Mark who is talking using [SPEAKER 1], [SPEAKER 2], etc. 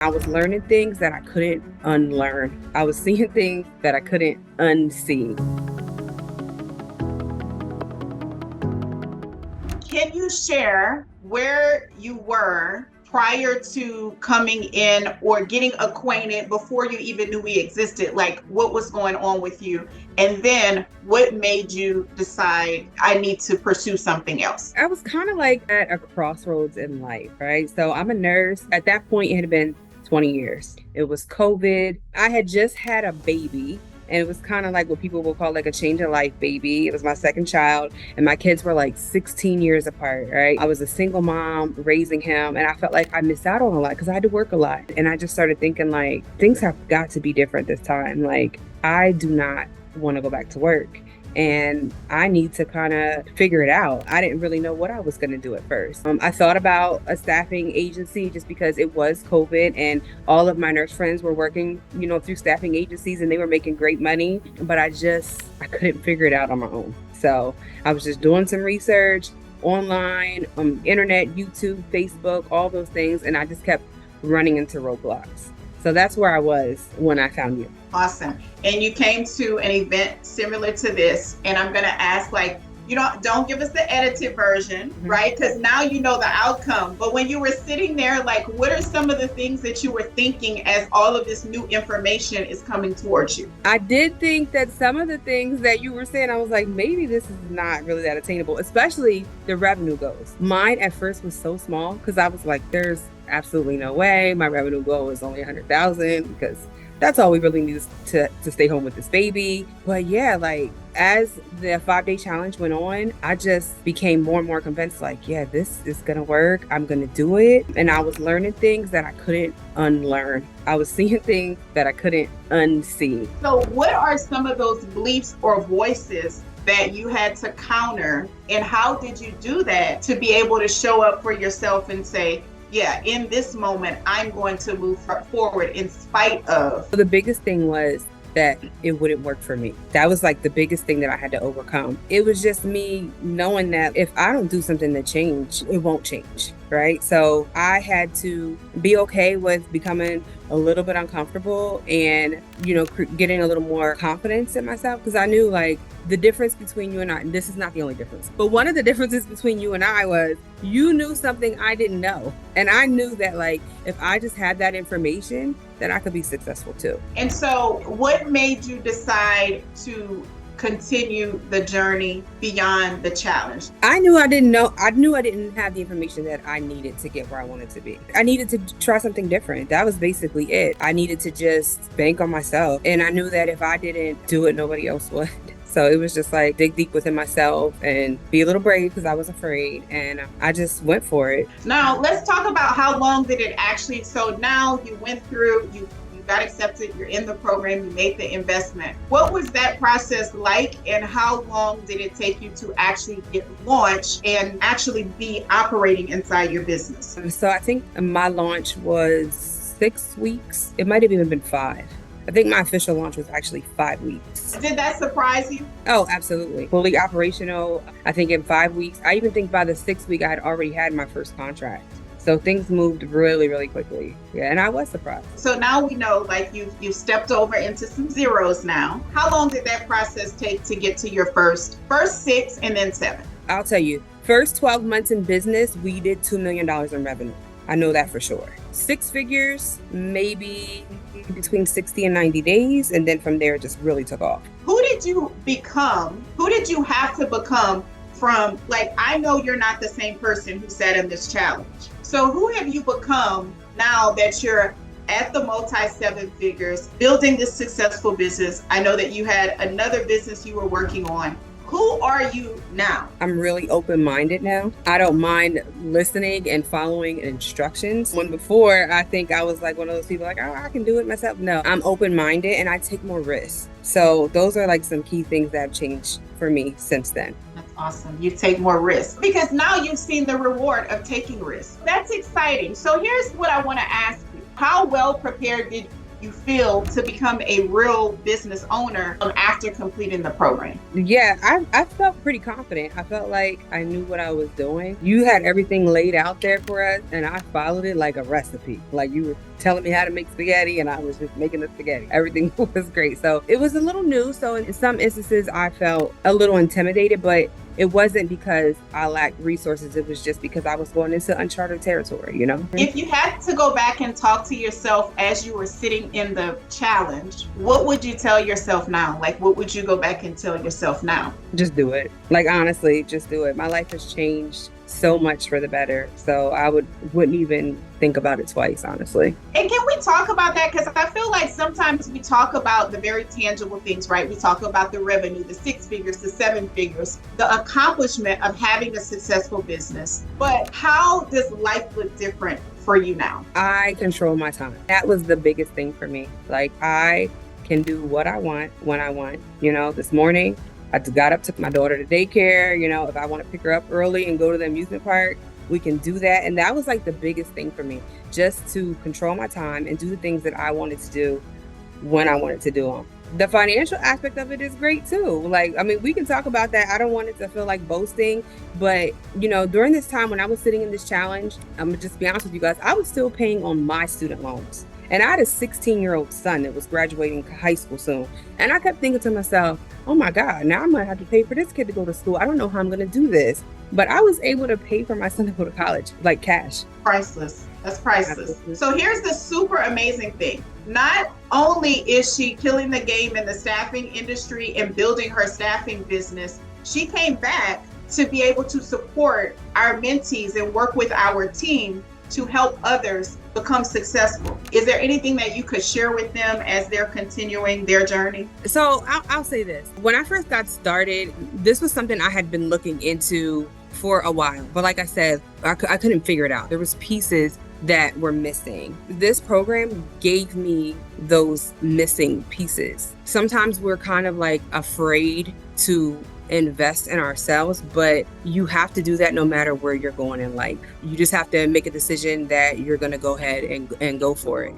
[SPEAKER 1] I was learning things that I couldn't unlearn. I was seeing things that I couldn't unsee.
[SPEAKER 2] Can you share where you were prior to coming in or getting acquainted before you even knew we existed? Like what was going on with you? And then what made you decide I need to pursue something else?
[SPEAKER 1] I was kind of like at a crossroads in life, right? So I'm a nurse. At that point, it had been 20 years. It was COVID. I had just had a baby. And it was kind of like what people will call like a change of life baby. It was my second child, and my kids were like 16 years apart, right? I was a single mom raising him, and I felt like I missed out on a lot because I had to work a lot. And I just started thinking like, things have got to be different this time. Like, I do not want to go back to work. And I need to kind of figure it out. I didn't really know what I was going to do at first. I thought about a staffing agency just because it was COVID and all of my nurse friends were working, through staffing agencies, and they were making great money. But I couldn't figure it out on my own. So I was just doing some research online, internet, YouTube, Facebook, all those things. And I just kept running into roadblocks. So that's where I was when I found you.
[SPEAKER 2] Awesome. And you came to an event similar to this, and I'm going to ask, don't give us the edited version, right? Because now you know the outcome. But when you were sitting there, what are some of the things that you were thinking as all of this new information is coming towards you?
[SPEAKER 1] I did think that some of the things that you were saying, I was like, maybe this is not really that attainable, especially the revenue goals. Mine at first was so small because I was like, there's absolutely no way. My revenue goal is only 100,000 because that's all we really need to stay home with this baby. But yeah, as the 5-day challenge went on, I just became more and more convinced, this is gonna work. I'm gonna do it. And I was learning things that I couldn't unlearn. I was seeing things that I couldn't unsee.
[SPEAKER 2] So what are some of those beliefs or voices that you had to counter, and how did you do that to be able to show up for yourself and say, yeah, in this moment, I'm going to move forward in spite of?
[SPEAKER 1] The biggest thing was that it wouldn't work for me. That was the biggest thing that I had to overcome. It was just me knowing that if I don't do something to change, it won't change, right? So I had to be okay with becoming a little bit uncomfortable and, getting a little more confidence in myself, because I knew the difference between you and I, and this is not the only difference, but one of the differences between you and I was you knew something I didn't know. And I knew that if I just had that information, then I could be successful too.
[SPEAKER 2] And so what made you decide to continue the journey beyond the challenge?
[SPEAKER 1] I knew I didn't know. I knew I didn't have the information that I needed to get where I wanted to be. I needed to try something different. That was basically it. I needed to just bank on myself. And I knew that if I didn't do it, nobody else would. So it was just dig deep within myself and be a little brave because I was afraid. And I just went for it.
[SPEAKER 2] Now, let's talk about how long did it actually, so now you went through, you got accepted, you're in the program, you made the investment. What was that process like, and how long did it take you to actually get launched and actually be operating inside your business?
[SPEAKER 1] So I think my launch was 6 weeks. It might have even been 5. I think my official launch was actually 5 weeks.
[SPEAKER 2] Did that surprise you?
[SPEAKER 1] Oh, absolutely. Fully operational, I think in 5 weeks. I even think by the 6th week, I had already had my first contract. So things moved really, really quickly. Yeah, and I was surprised.
[SPEAKER 2] So now we know you've stepped over into some zeros now. How long did that process take to get to your first 6 and then 7?
[SPEAKER 1] I'll tell you, first 12 months in business, we did $2 million in revenue. I know that for sure. 6 figures, maybe between 60 and 90 days. And then from there, it just really took off.
[SPEAKER 2] Who did you become? Who did you have to become from? I know you're not the same person who sat in this challenge. So who have you become now that you're at the multi-7 figures, building this successful business? I know that you had another business you were working on. Who are you now?
[SPEAKER 1] I'm really open-minded now. I don't mind listening and following instructions. When before, I think I was one of those people I can do it myself. No, I'm open-minded and I take more risks. So those are some key things that have changed for me since then.
[SPEAKER 2] That's awesome. You take more risks because now you've seen the reward of taking risks. That's exciting. So here's what I want to ask you. How well prepared you feel to become a real business owner after completing the program?
[SPEAKER 1] Yeah, I felt pretty confident. I felt like I knew what I was doing. You had everything laid out there for us, and I followed it like a recipe. Like you were telling me how to make spaghetti, and I was just making the spaghetti. Everything was great. So it was a little new. So in some instances, I felt a little intimidated, but it wasn't because I lacked resources. It was just because I was going into uncharted territory, you know?
[SPEAKER 2] If you had to go back and talk to yourself as you were sitting in the challenge, what would you tell yourself now? Like, what would you go back and tell yourself now?
[SPEAKER 1] Just do it. Like, honestly, just do it. My life has changed so much for the better. So I wouldn't even think about it twice, honestly.
[SPEAKER 2] And can we talk about that? Because I feel like sometimes we talk about the very tangible things, right? We talk about the revenue, the 6 figures, the 7 figures, the accomplishment of having a successful business. But how does life look different for you now?
[SPEAKER 1] I control my time. That was the biggest thing for me. Like, I can do what I want when I want. You know, this morning, I got up, took my daughter to daycare. You know, if I want to pick her up early and go to the amusement park, we can do that. And that was like the biggest thing for me, just to control my time and do the things that I wanted to do when I wanted to do them. The financial aspect of it is great too. Like, I mean, we can talk about that. I don't want it to feel like boasting, but you know, during this time when I was sitting in this challenge, I'm gonna just be honest with you guys, I was still paying on my student loans. And I had a 16-year-old son that was graduating high school soon. And I kept thinking to myself, oh my God, now I'm gonna have to pay for this kid to go to school. I don't know how I'm gonna do this. But I was able to pay for my son to go to college, like cash.
[SPEAKER 2] Priceless. That's priceless.
[SPEAKER 1] Absolutely.
[SPEAKER 2] So here's the super amazing thing. Not only is she killing the game in the staffing industry and building her staffing business, she came back to be able to support our mentees and work with our team to help others become successful. Is there anything that you could share with them as they're continuing their journey?
[SPEAKER 1] So I'll say this. When I first got started, this was something I had been looking into for a while. But like I said, I couldn't figure it out. There was pieces that were missing. This program gave me those missing pieces. Sometimes we're kind of like afraid to invest in ourselves, but you have to do that no matter where you're going in life. You just have to make a decision that you're going to go ahead and go for it.